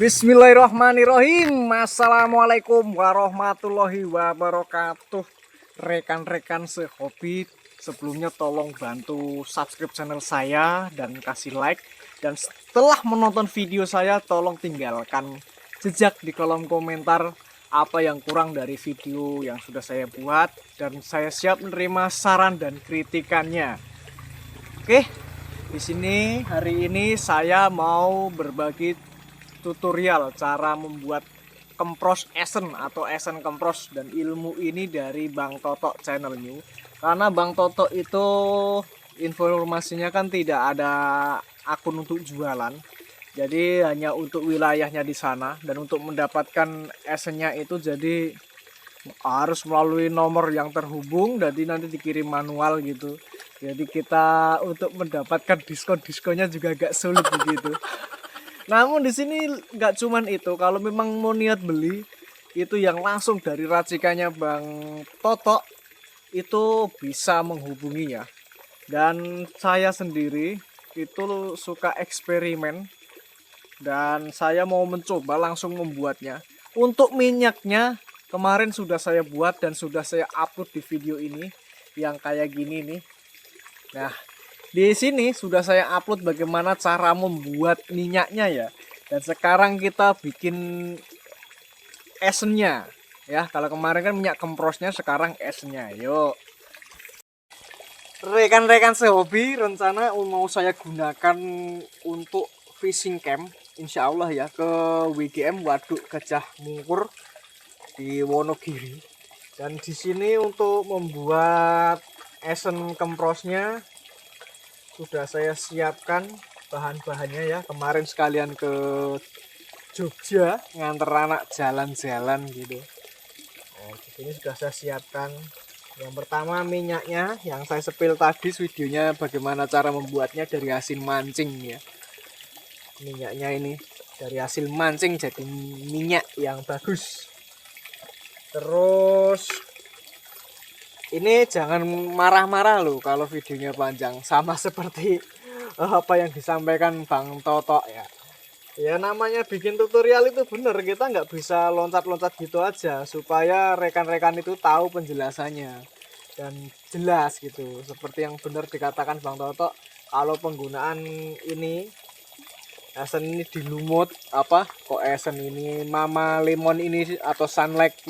Bismillahirrahmanirrahim. Assalamualaikum warahmatullahi wabarakatuh. Rekan-rekan sehobi, sebelumnya tolong bantu subscribe channel saya dan kasih like. Dan setelah menonton video saya, tolong tinggalkan jejak di kolom komentar apa yang kurang dari video yang sudah saya buat, dan saya siap menerima saran dan kritikannya. Oke, di sini hari ini saya mau berbagi tutorial cara membuat kempros esen atau esen kempros, dan ilmu ini dari Bang Toto Channel New. Karena Bang Toto itu informasinya kan tidak ada akun untuk jualan, jadi hanya untuk wilayahnya di sana, dan untuk mendapatkan esennya itu jadi harus melalui nomor yang terhubung, jadi nanti dikirim manual gitu. Jadi kita untuk mendapatkan diskonnya juga agak sulit begitu. Namun di sini nggak cuman itu, kalau memang mau niat beli itu yang langsung dari racikannya Bang Toto, itu bisa menghubunginya. Dan saya sendiri itu suka eksperimen, dan saya mau mencoba langsung membuatnya. Untuk minyaknya kemarin sudah saya buat dan sudah saya upload di video ini yang kayak gini nih. Nah, di sini sudah saya upload bagaimana cara membuat minyaknya ya. Dan sekarang kita bikin esennya ya. Kalau kemarin kan minyak kemprosnya, sekarang esennya. Yuk. Rekan-rekan sehobi, rencana mau saya gunakan untuk fishing camp, insya Allah ya, ke WGM Waduk Gajah Mungkur di Wonogiri. Dan di sini untuk membuat esen kemprosnya sudah saya siapkan bahan-bahannya ya. Kemarin sekalian ke Jogja nganter anak jalan-jalan gitu. Nah, di sini sudah saya siapkan. Yang pertama minyaknya yang saya sepil tadi videonya bagaimana cara membuatnya dari hasil mancing ya. Minyaknya ini dari hasil mancing jadi minyak yang bagus. Terus ini jangan marah-marah loh kalau videonya panjang, sama seperti apa yang disampaikan Bang Toto ya. Ya namanya bikin tutorial itu bener, kita nggak bisa loncat-loncat gitu aja, supaya rekan-rekan itu tahu penjelasannya dan jelas gitu. Seperti yang benar dikatakan Bang Toto, kalau penggunaan ini esen ini dilumut esen ini Mama Lemon ini atau Sunlight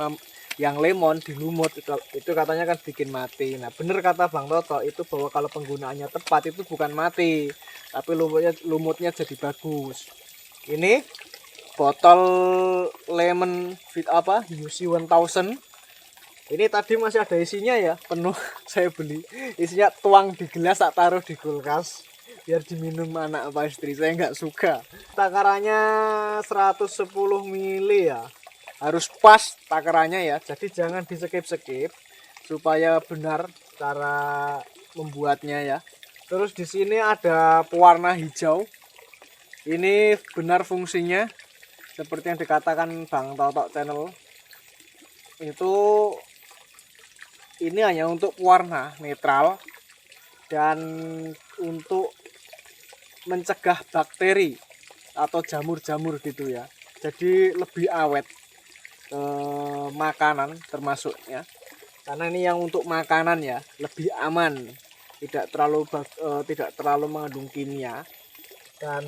yang lemon dilumut itu katanya kan bikin mati. Nah bener kata Bang Toto itu, bahwa kalau penggunaannya tepat itu bukan mati, tapi lumutnya jadi bagus. Ini botol lemon fit UC 1000. Ini tadi masih ada isinya ya, penuh. Saya beli isinya, tuang di gelas, tak taruh di kulkas biar diminum anak apa istri, saya nggak suka. Takarannya 110 ml ya, harus pas takarannya ya, jadi jangan di skip supaya benar cara membuatnya ya. Terus di sini ada pewarna hijau, ini benar fungsinya seperti yang dikatakan Bang Toto Channel itu, ini hanya untuk warna netral dan untuk mencegah bakteri atau jamur-jamur gitu ya, jadi lebih awet makanan termasuknya, karena ini yang untuk makanan ya, lebih aman, tidak terlalu mengandung kimia. Dan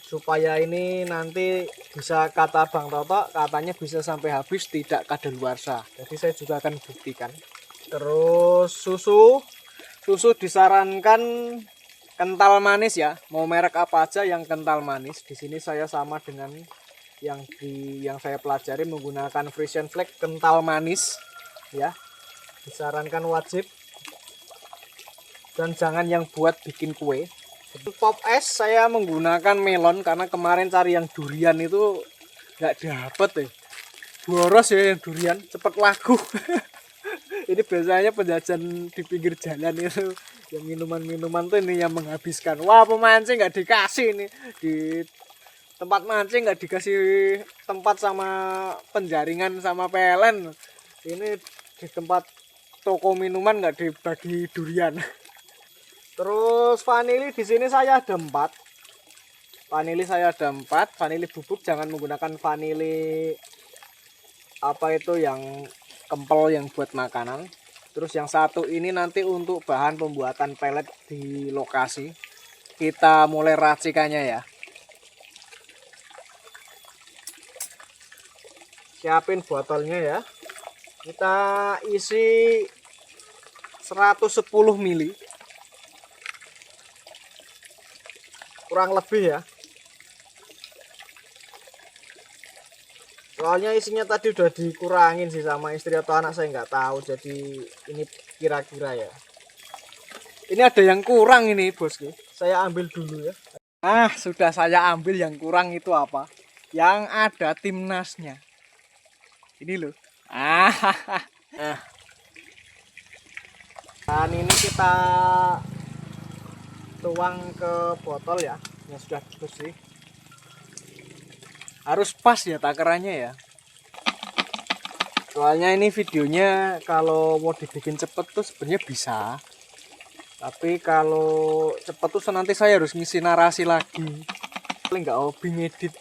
supaya ini nanti bisa, kata Bang Toto katanya bisa sampai habis tidak kadaluarsa, jadi saya juga akan buktikan. Terus susu disarankan kental manis ya, mau merek apa aja yang kental manis. Di sini saya sama dengan yang saya pelajari, menggunakan Frisian Flag kental manis ya, disarankan wajib, dan jangan yang buat bikin kue. Pop es saya menggunakan melon, karena kemarin cari yang durian itu nggak dapet ya, boros ya yang durian, cepet laku. Ini biasanya penjajan di pinggir jalan itu yang minuman tuh ini yang menghabiskan. Wah, pemancing nggak dikasih ini, di tempat mancing nggak dikasih tempat sama penjaringan sama PLN, ini di tempat toko minuman nggak dibagi durian. Terus vanili di sini saya ada 4. Vanili saya ada 4. Vanili bubuk, jangan menggunakan vanili apa itu yang kempel yang buat makanan. Terus yang satu ini nanti untuk bahan pembuatan pelet di lokasi. Kita mulai racikannya ya. Siapin botolnya ya. Kita isi 110 ml. Kurang lebih ya. Soalnya isinya tadi udah dikurangin sih sama istri atau anak, saya nggak tahu. Jadi ini kira-kira ya. Ini ada yang kurang ini bosku. Saya ambil dulu ya. Ah, sudah saya ambil yang kurang itu apa? Yang ada timnasnya. Ini loh. Dan ini kita tuang ke botol ya. Yang sudah bersih. Harus pas ya takarannya ya. Soalnya ini videonya kalau mau dibikin cepet tuh sebenarnya bisa. Tapi kalau cepet tuh nanti saya harus ngisi narasi lagi. Paling nggak hobi ngedit.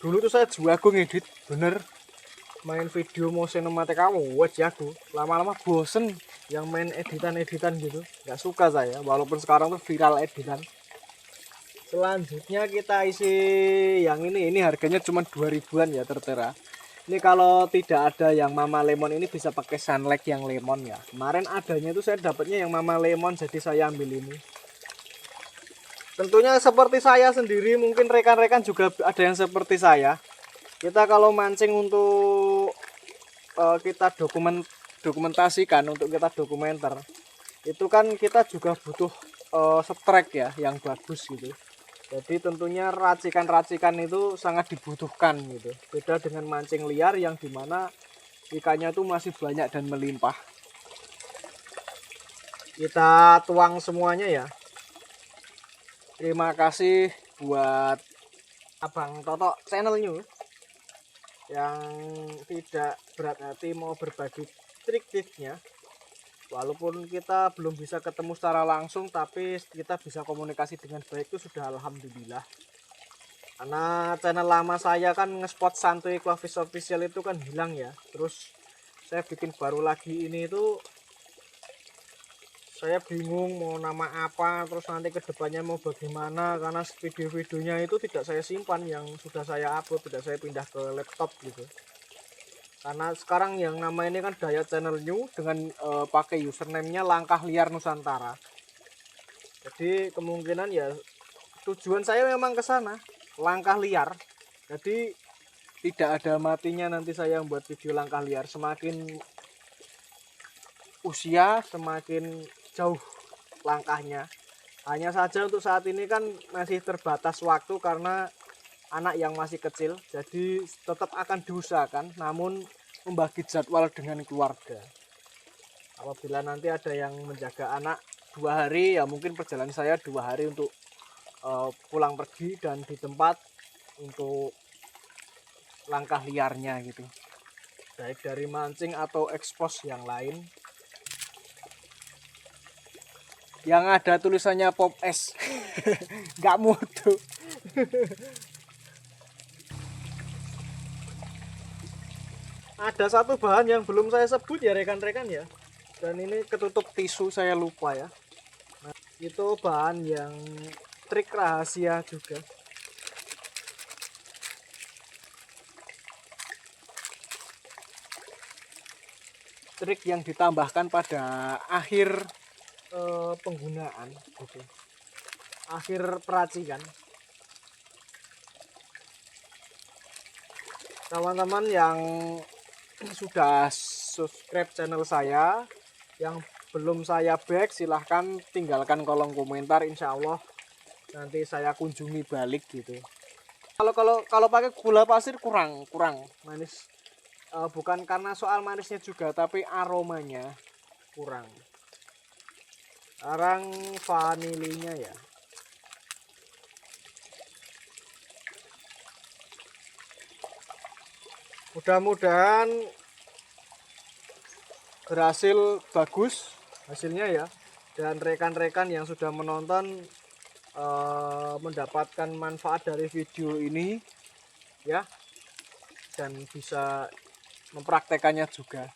Dulu tuh saya jago ngedit, bener. Main video mau sinematik kamu, wes jago. Lama-lama bosen yang main editan-editan gitu. Nggak suka saya, walaupun sekarang tuh viral editan. Selanjutnya kita isi yang ini harganya cuma 2000-an ya, tertera. Ini kalau tidak ada yang Mama Lemon ini bisa pakai Sunlight yang lemon ya. Kemarin adanya itu saya dapatnya yang Mama Lemon, jadi saya ambil ini. Tentunya seperti saya sendiri, mungkin rekan-rekan juga ada yang seperti saya. Kita kalau mancing untuk kita dokumentasikan, untuk kita dokumenter, itu kan kita juga butuh strike ya yang bagus gitu. Jadi tentunya racikan-racikan itu sangat dibutuhkan gitu. Beda dengan mancing liar yang dimana ikannya itu masih banyak dan melimpah. Kita tuang semuanya ya. Terima kasih buat Abang Toto Channel New yang tidak berat hati mau berbagi trik-triknya. Walaupun kita belum bisa ketemu secara langsung, tapi kita bisa komunikasi dengan baik itu sudah alhamdulillah. Karena channel lama saya kan ngespot santuy Clovis official itu kan hilang ya. Terus saya bikin baru lagi ini itu saya bingung mau nama apa, terus nanti kedepannya mau bagaimana, karena video-videonya itu tidak saya simpan yang sudah saya upload, tidak saya pindah ke laptop gitu. Karena sekarang yang nama ini kan Daya Channel New dengan pakai username-nya Langkah Liar Nusantara. Jadi kemungkinan ya tujuan saya memang ke sana, langkah liar. Jadi tidak ada matinya nanti saya membuat video langkah liar. Semakin usia semakin jauh langkahnya. Hanya saja untuk saat ini kan masih terbatas waktu karena anak yang masih kecil, jadi tetap akan diusahakan, namun membagi jadwal dengan keluarga. Apabila nanti ada yang menjaga anak 2 hari, ya mungkin perjalanan saya 2 hari untuk pulang pergi dan di tempat untuk langkah liarnya gitu, baik dari mancing atau ekspos yang lain. Yang ada tulisannya Pop S, nggak mutu. Ada satu bahan yang belum saya sebut ya rekan-rekan ya, dan ini ketutup tisu saya lupa ya. Nah, itu bahan yang trik rahasia juga. Trik yang ditambahkan pada akhir penggunaan gitu. Akhir peracikan. Teman-teman yang sudah subscribe channel saya, yang belum saya back, silahkan tinggalkan kolom komentar, insya Allah nanti saya kunjungi balik gitu. Kalau pakai gula pasir kurang manis, bukan karena soal manisnya juga, tapi aromanya kurang. Sekarang vanilinya ya. Mudah-mudahan berhasil bagus hasilnya ya, dan rekan-rekan yang sudah menonton mendapatkan manfaat dari video ini ya, dan bisa mempraktekannya juga.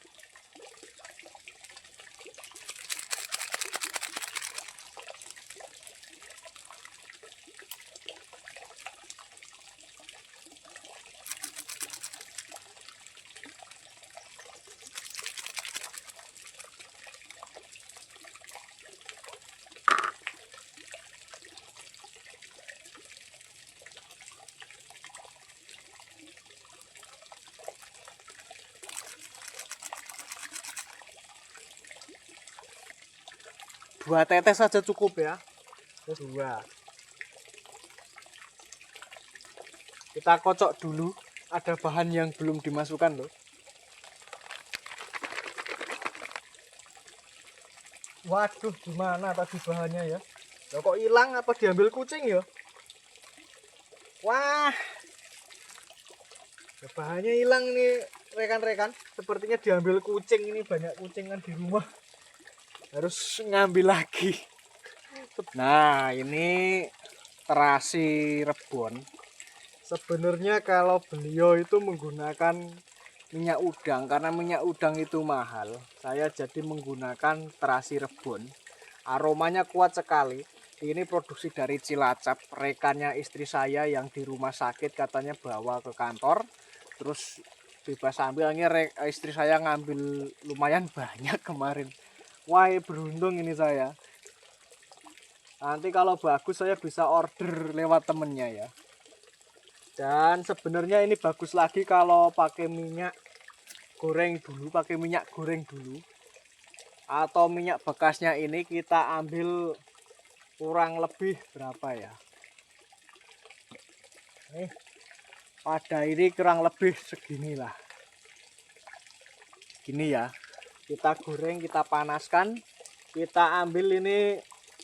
Dua tetes saja cukup ya. Terus dua. Kita kocok dulu. Ada bahan yang belum dimasukkan loh. Waduh, gimana tadi bahannya ya? Loh, kok hilang apa diambil kucing ya? Wah, bahannya hilang nih rekan-rekan. Sepertinya diambil kucing, ini banyak kucingan di rumah. Harus ngambil lagi. Nah, ini terasi rebon. Sebenarnya kalau beliau itu menggunakan minyak udang, karena minyak udang itu mahal. Saya jadi menggunakan terasi rebon. Aromanya kuat sekali. Ini produksi dari Cilacap. Rekannya istri saya yang di rumah sakit katanya bawa ke kantor. Terus bebas ambil. Ini istri saya ngambil lumayan banyak kemarin. Wah, beruntung ini saya. Nanti kalau bagus saya bisa order lewat temennya ya. Dan sebenarnya ini bagus lagi kalau pakai minyak goreng dulu, pakai minyak goreng dulu. Atau minyak bekasnya ini kita ambil kurang lebih berapa ya? Nih, pada ini kurang lebih seginilah. Gini ya. Kita goreng, kita panaskan, kita ambil ini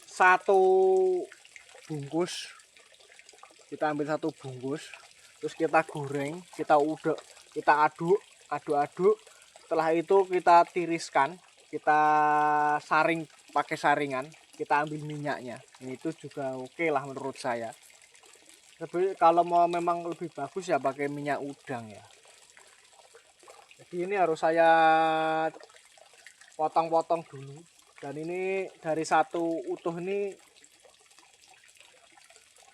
satu bungkus, kita ambil satu bungkus, terus kita goreng, kita udek, kita aduk. Setelah itu kita tiriskan, kita saring pakai saringan, kita ambil minyaknya. Ini itu juga oke lah menurut saya. Tapi kalau mau memang lebih bagus ya pakai minyak udang ya. Jadi ini harus saya potong-potong dulu, dan ini dari satu utuh ini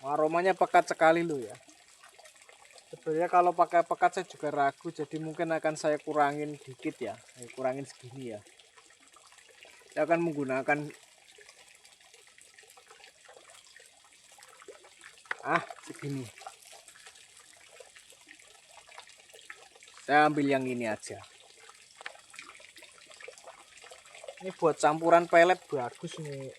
aromanya pekat sekali loh ya. Sebenarnya kalau pakai pekat saya juga ragu, jadi mungkin akan saya kurangin dikit ya, saya kurangin segini ya. Saya akan menggunakan segini. Saya ambil yang ini aja. Ini buat campuran pelet bagus nih.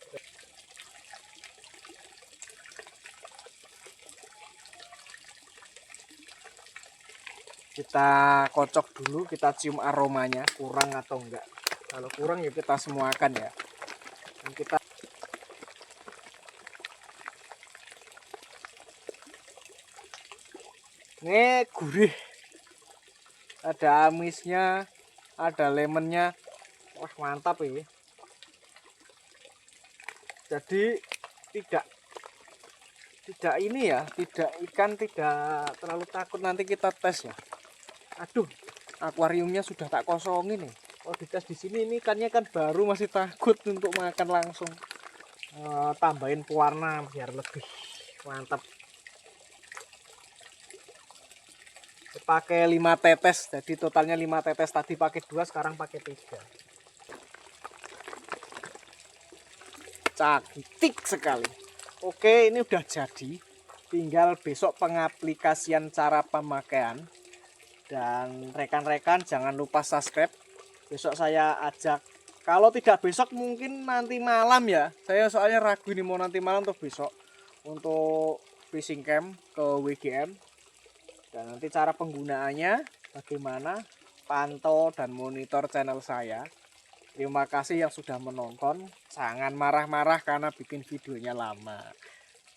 Kita kocok dulu, kita cium aromanya kurang atau enggak. Kalau kurang ya kita semuakan ya. Dan kita ini gurih. Ada amisnya, ada lemonnya. Wah, mantap ya. Jadi tidak ini ya, tidak ikan tidak terlalu takut. Nanti kita tes ya. Aduh, akuariumnya sudah tak kosongin nih. Oh, dites di sini ini ikannya kan baru, masih takut untuk makan langsung. Tambahin pewarna biar lebih mantap. Pakai 5 tetes, jadi totalnya 5 tetes. Tadi pakai 2, sekarang pakai 3. Cantik sekali. Oke, ini udah jadi. Tinggal besok pengaplikasian cara pemakaian. Dan rekan-rekan jangan lupa subscribe. Besok saya ajak, kalau tidak besok mungkin nanti malam ya. Saya soalnya ragu ini mau nanti malam atau besok, untuk fishing camp ke WGM. Dan nanti cara penggunaannya bagaimana, pantau dan monitor channel saya. Terima kasih yang sudah menonton. Jangan marah-marah karena bikin videonya lama.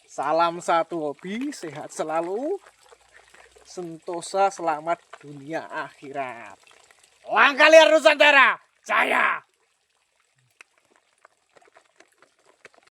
Salam satu hobi, sehat selalu. Sentosa, selamat dunia akhirat. Langkah liar Nusantara, jaya!